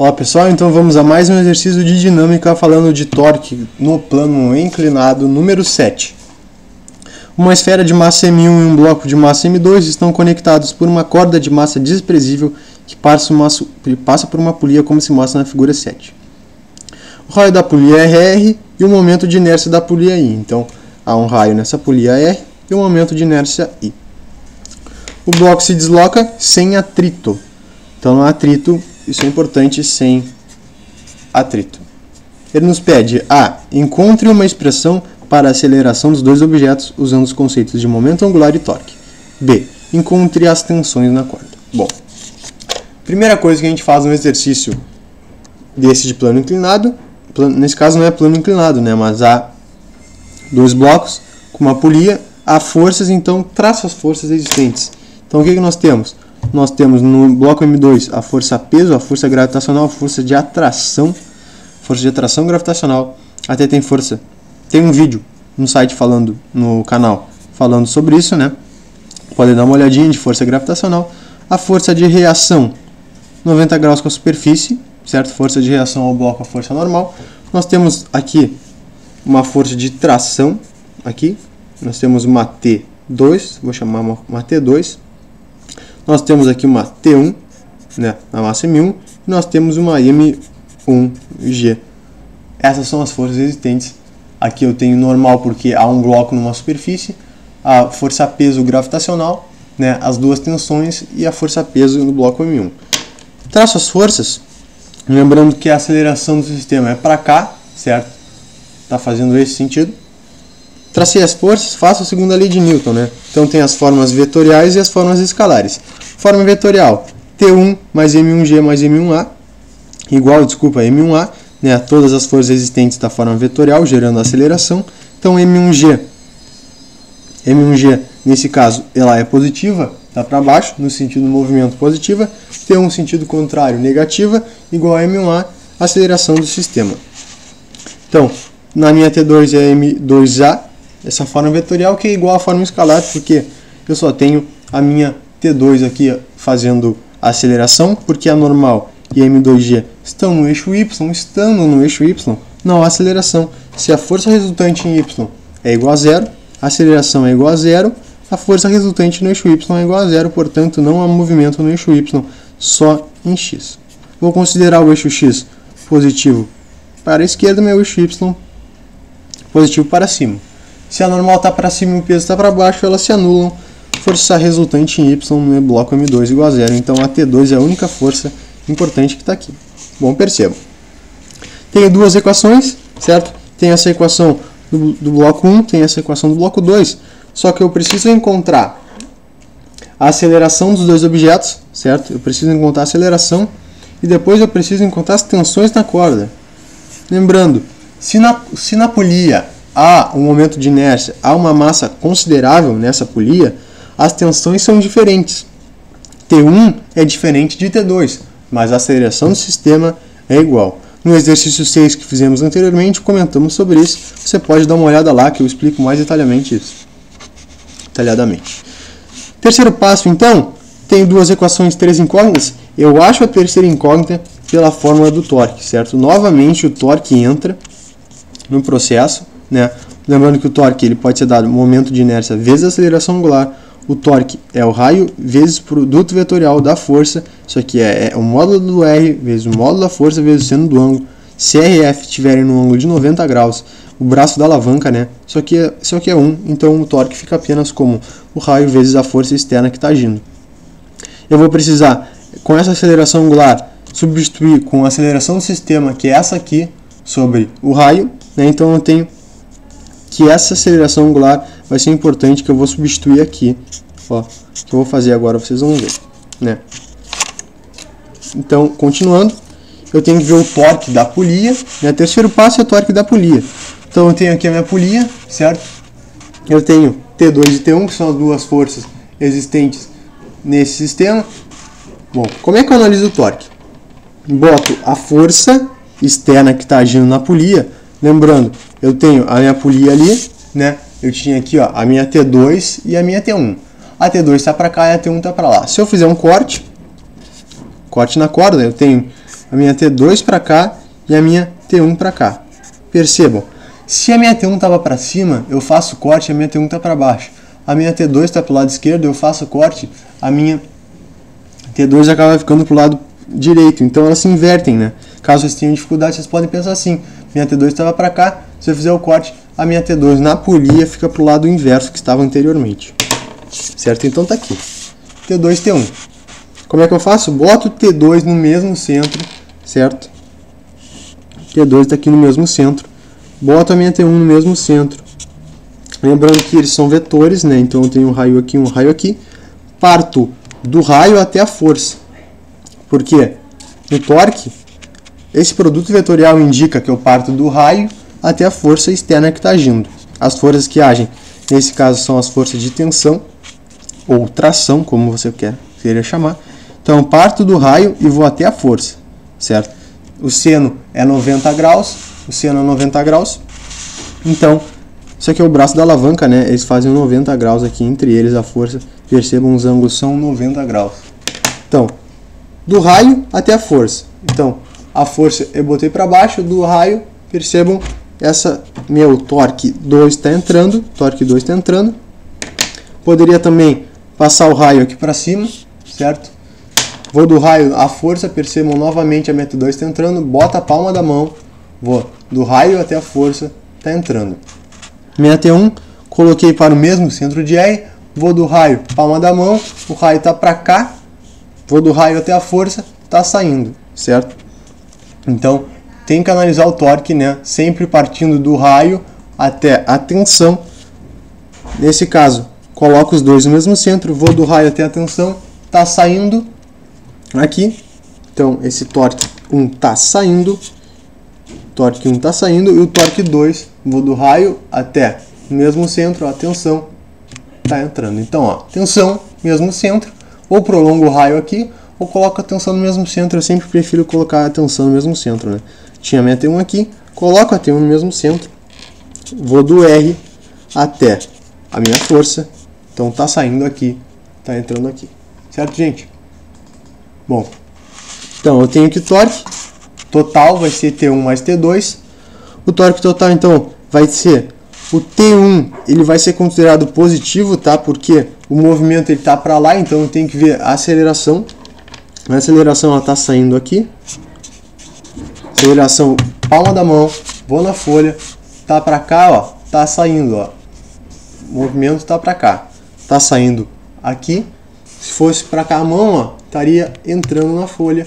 Olá pessoal, então vamos a mais um exercício de dinâmica falando de torque no plano inclinado número 7. Uma esfera de massa M1 e um bloco de massa M2 estão conectados por uma corda de massa desprezível que passa por uma polia como se mostra na figura 7. O raio da polia é R e o momento de inércia da polia I. Então há um raio nessa polia R e um momento de inércia I. O bloco se desloca sem atrito. Então não há atrito. Isso é importante, sem atrito. Ele nos pede a. Encontre uma expressão para a aceleração dos dois objetos usando os conceitos de momento angular e torque. B. Encontre as tensões na corda. Bom, primeira coisa que a gente faz no exercício desse de plano inclinado, nesse caso não é plano inclinado, né, mas há dois blocos com uma polia, há forças, então traça as forças existentes. Então o que nós temos? Nós temos no bloco M2 a força peso, a força gravitacional, a força de atração gravitacional. Até tem um vídeo no site no canal falando sobre isso, né? Pode dar uma olhadinha de força gravitacional. A força de reação, 90 graus com a superfície, certo? Força de reação ao bloco, a força normal. Nós temos aqui uma força de tração, aqui. Nós temos uma T2, vou chamar uma T2. Nós temos aqui uma T1, né, na massa M1, e nós temos uma M1G. Essas são as forças existentes. Aqui eu tenho normal porque há um bloco numa superfície, a força peso gravitacional, né, as duas tensões e a força peso no bloco M1. Traço as forças, lembrando que a aceleração do sistema é para cá, certo? Está fazendo esse sentido. Tracei as forças, faço a segunda lei de Newton, né? Então tem as formas vetoriais e as formas escalares. Forma vetorial, T1 mais M1G mais M1A, igual, M1A, né, a todas as forças existentes da forma vetorial, gerando a aceleração. Então M1G, nesse caso, ela é positiva, está para baixo, no sentido do movimento positiva. T1, sentido contrário, negativa, igual a M1A, aceleração do sistema. Então, na minha T2 é M2A, essa forma vetorial que é igual à forma escalar, porque eu só tenho a minha T2 aqui fazendo a aceleração, porque a normal e a M2G estão no eixo Y, estando no eixo Y, não há aceleração. Se a força resultante em Y é igual a zero, a aceleração é igual a zero, a força resultante no eixo Y é igual a zero, portanto não há movimento no eixo Y, só em X. Vou considerar o eixo X positivo para a esquerda, meu eixo Y positivo para cima. Se a normal está para cima e o peso está para baixo, elas se anulam. Força resultante em Y no bloco M2 igual a zero. Então a T2 é a única força importante que está aqui. Bom, percebam. Tenho duas equações, certo? Tem essa equação do bloco 1, tem essa equação do bloco 2. Só que eu preciso encontrar a aceleração dos dois objetos, certo? Eu preciso encontrar a aceleração e depois eu preciso encontrar as tensões na corda. Lembrando, se na polia há um momento de inércia, há uma massa considerável nessa polia, as tensões são diferentes. T1 é diferente de T2, mas a aceleração do sistema é igual. No exercício 6 que fizemos anteriormente, comentamos sobre isso. Você pode dar uma olhada lá que eu explico mais detalhadamente isso. Terceiro passo, então, tenho duas equações, três incógnitas. Eu acho a terceira incógnita pela fórmula do torque, certo? Novamente o torque entra no processo, né? Lembrando que o torque ele pode ser dado momento de inércia vezes a aceleração angular. O torque é o raio vezes o produto vetorial da força. Isso aqui é o módulo do R vezes o módulo da força vezes o seno do ângulo. Se R e F estiverem no ângulo de 90 graus, o braço da alavanca, né? Isso aqui é 1, então o torque fica apenas como o raio vezes a força externa que está agindo. Eu vou precisar, com essa aceleração angular, substituir com a aceleração do sistema, que é essa aqui, sobre o raio, né? Então eu tenho que essa aceleração angular vai ser importante, que eu vou substituir aqui, ó, que eu vou fazer agora, vocês vão ver, né? Então, continuando, eu tenho que ver o torque da polia, né? Terceiro passo é o torque da polia. Então eu tenho aqui a minha polia, certo? Eu tenho T2 e T1, que são as duas forças existentes nesse sistema. Bom, como é que eu analiso o torque? Boto a força externa que está agindo na polia. Lembrando, eu tenho a minha polia ali, né? Eu tinha aqui, ó, a minha T2 e a minha T1. A T2 está para cá e a T1 está para lá. Se eu fizer um corte na corda, eu tenho a minha T2 para cá e a minha T1 para cá. Percebam, se a minha T1 estava para cima, eu faço corte e a minha T1 está para baixo. A minha T2 está para o lado esquerdo, eu faço corte, a minha T2 acaba ficando para o lado direito. Então elas se invertem, né? Caso vocês tenham dificuldade, vocês podem pensar assim: minha T2 estava para cá, se eu fizer o corte, a minha T2 na polia fica para o lado inverso que estava anteriormente. Certo? Então tá aqui. T2, T1. Como é que eu faço? Boto o T2 no mesmo centro, certo? T2 está aqui no mesmo centro. Boto a minha T1 no mesmo centro. Lembrando que eles são vetores, né? Então eu tenho um raio aqui. Parto do raio até a força. Por quê? No torque, esse produto vetorial indica que eu parto do raio até a força externa que está agindo. As forças que agem, nesse caso, são as forças de tensão, ou tração, como você queria chamar. Então eu parto do raio e vou até a força, certo? O seno é 90 graus, Então, isso aqui é o braço da alavanca, né? Eles fazem 90 graus aqui, entre eles a força. Percebam, os ângulos são 90 graus. Então, do raio até a força. Então, a força eu botei para baixo, do raio, percebam, meu torque 2 está entrando, Poderia também passar o raio aqui para cima, certo? Vou do raio à força, percebam novamente a minha T2 está entrando, bota a palma da mão, vou do raio até a força, está entrando. Minha T1, coloquei para o mesmo centro de R, vou do raio, palma da mão, o raio está para cá, vou do raio até a força, está saindo, certo? Então, tem que analisar o torque, né? Sempre partindo do raio até a tensão. Nesse caso, coloco os dois no mesmo centro, vou do raio até a tensão, está saindo aqui. Então, esse torque 1 está saindo, e o torque 2, vou do raio até o mesmo centro, a tensão está entrando. Então, ó, tensão, mesmo centro, ou prolongo o raio aqui, ou coloco a tensão no mesmo centro. Eu sempre prefiro colocar a tensão no mesmo centro, né? Tinha a minha T1 aqui, coloco a T1 no mesmo centro, vou do R até a minha força, então tá saindo aqui, tá entrando aqui, certo, gente? Bom, então eu tenho aqui torque total, vai ser T1 mais T2, o torque total então vai ser o T1, ele vai ser considerado positivo, tá? Porque o movimento ele tá para lá, então eu tenho que ver a aceleração. A aceleração ela tá saindo aqui. Aceleração, palma da mão, vou na folha, tá para cá, ó, tá saindo, ó. O movimento tá para cá, tá saindo aqui. Se fosse para cá a mão, ó, estaria entrando na folha,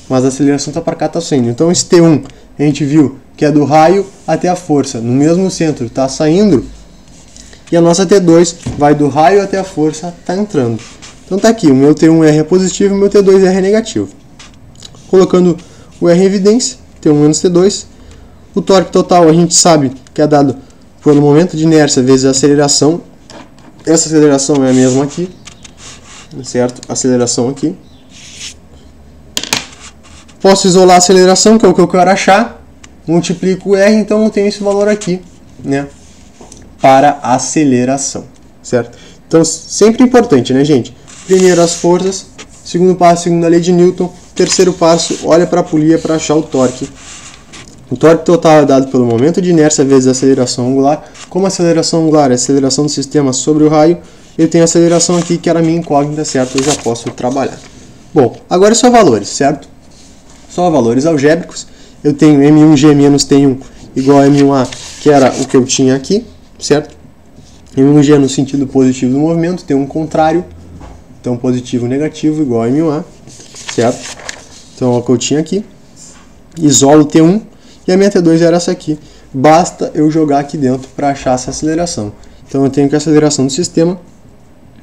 mas a aceleração tá para cá, tá saindo. Então esse T1 a gente viu que é do raio até a força, no mesmo centro, tá saindo. E a nossa T2 vai do raio até a força, tá entrando. Então tá aqui, o meu T1R é positivo e o meu T2R é negativo. Colocando o R em evidência, T1 menos T2. O torque total a gente sabe que é dado pelo momento de inércia vezes a aceleração. Essa aceleração é a mesma aqui, certo? Aceleração aqui. Posso isolar a aceleração, que é o que eu quero achar. Multiplico o R, então eu tenho esse valor aqui, né? Para a aceleração, certo? Então, sempre importante, né, gente? Primeiro as forças, segundo passo, segunda lei de Newton, terceiro passo, olha para a polia para achar o torque. O torque total é dado pelo momento de inércia vezes a aceleração angular. Como a aceleração angular é a aceleração do sistema sobre o raio, eu tenho a aceleração aqui, que era a minha incógnita, certo? Eu já posso trabalhar. Bom, agora é só valores, certo? Só valores algébricos. Eu tenho M1G menos T1 igual a M1A, que era o que eu tinha aqui, certo? M1G no sentido positivo do movimento, T1 contrário. Então, positivo e negativo igual a M1A, certo? Então, é o que eu tinha aqui. Isolo T1 e a minha T2 era essa aqui. Basta eu jogar aqui dentro para achar essa aceleração. Então, eu tenho que a aceleração do sistema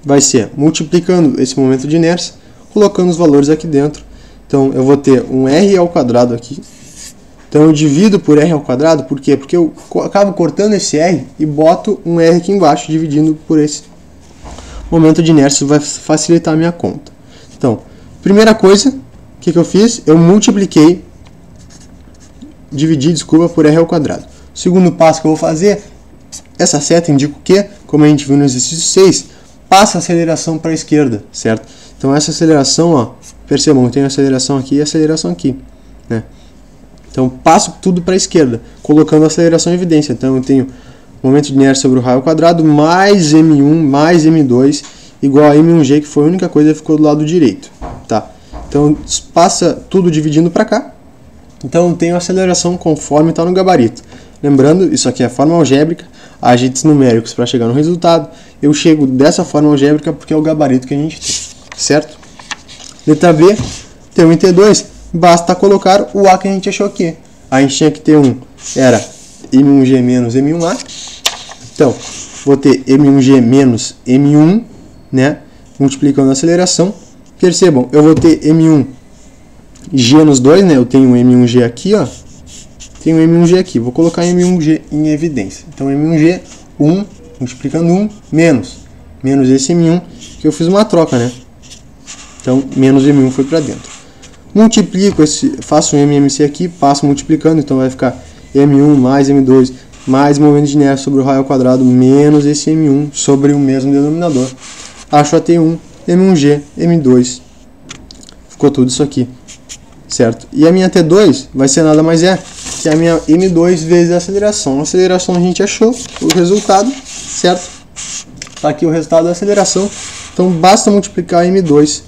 vai ser multiplicando esse momento de inércia, colocando os valores aqui dentro. Então, eu vou ter um R ao quadrado aqui. Então, eu divido por R ao quadrado, por quê? Porque eu acabo cortando esse R e boto um R aqui embaixo, dividindo por esse momento de inércia, vai facilitar a minha conta. Então, primeira coisa, o que eu fiz? Eu multipliquei, por R ao quadrado. O segundo passo que eu vou fazer, essa seta indica o quê? Como a gente viu no exercício 6, passa a aceleração para a esquerda, certo? Então, essa aceleração, ó, percebam, eu tenho aceleração aqui e aceleração aqui. né? Então passo tudo para a esquerda, colocando a aceleração em evidência. Então eu tenho momento de inércia sobre o raio ao quadrado mais M1 mais M2 igual a M1G, que foi a única coisa que ficou do lado direito, tá? Então passa tudo dividindo para cá. Então eu tenho aceleração conforme está no gabarito. Lembrando, isso aqui é a forma algébrica, agentes numéricos para chegar no resultado. Eu chego dessa forma algébrica porque é o gabarito que a gente tem, certo? Letra B, T1 e T2, basta colocar o A que a gente achou aqui. A gente tinha que ter era M1G menos M1A. Então, vou ter M1G menos M1, né? Multiplicando a aceleração. Percebam, eu vou ter M1G nos dois, né? Eu tenho M1G aqui, ó. Tenho M1G aqui. Vou colocar M1G em evidência. Então, M1G, 1, multiplicando 1, menos esse M1, que eu fiz uma troca, né? Então, menos M1 foi para dentro. Multiplico, faço um MMC aqui, passo multiplicando, então vai ficar M1 mais M2 mais momento de inércia sobre o raio ao quadrado menos esse M1 sobre o mesmo denominador. Acho a T1, M1G, M2. Ficou tudo isso aqui, certo? E a minha T2 vai ser nada mais que a minha M2 vezes a aceleração. A aceleração a gente achou o resultado, certo? Está aqui o resultado da aceleração. Então basta multiplicar M2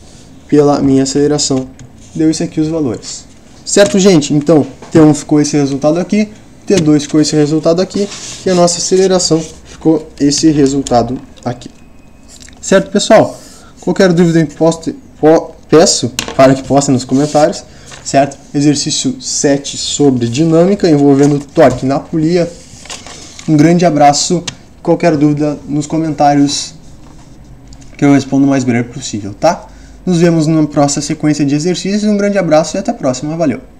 pela minha aceleração. Deu isso aqui os valores. Certo, gente? Então T1 ficou esse resultado aqui, T2 ficou esse resultado aqui, e a nossa aceleração ficou esse resultado aqui. Certo, pessoal? Qualquer dúvida peço para que postem nos comentários, certo? Exercício 7 sobre dinâmica envolvendo torque na polia. Um grande abraço. Qualquer dúvida nos comentários que eu respondo o mais breve possível, tá? Nos vemos numa próxima sequência de exercícios. Um grande abraço e até a próxima. Valeu!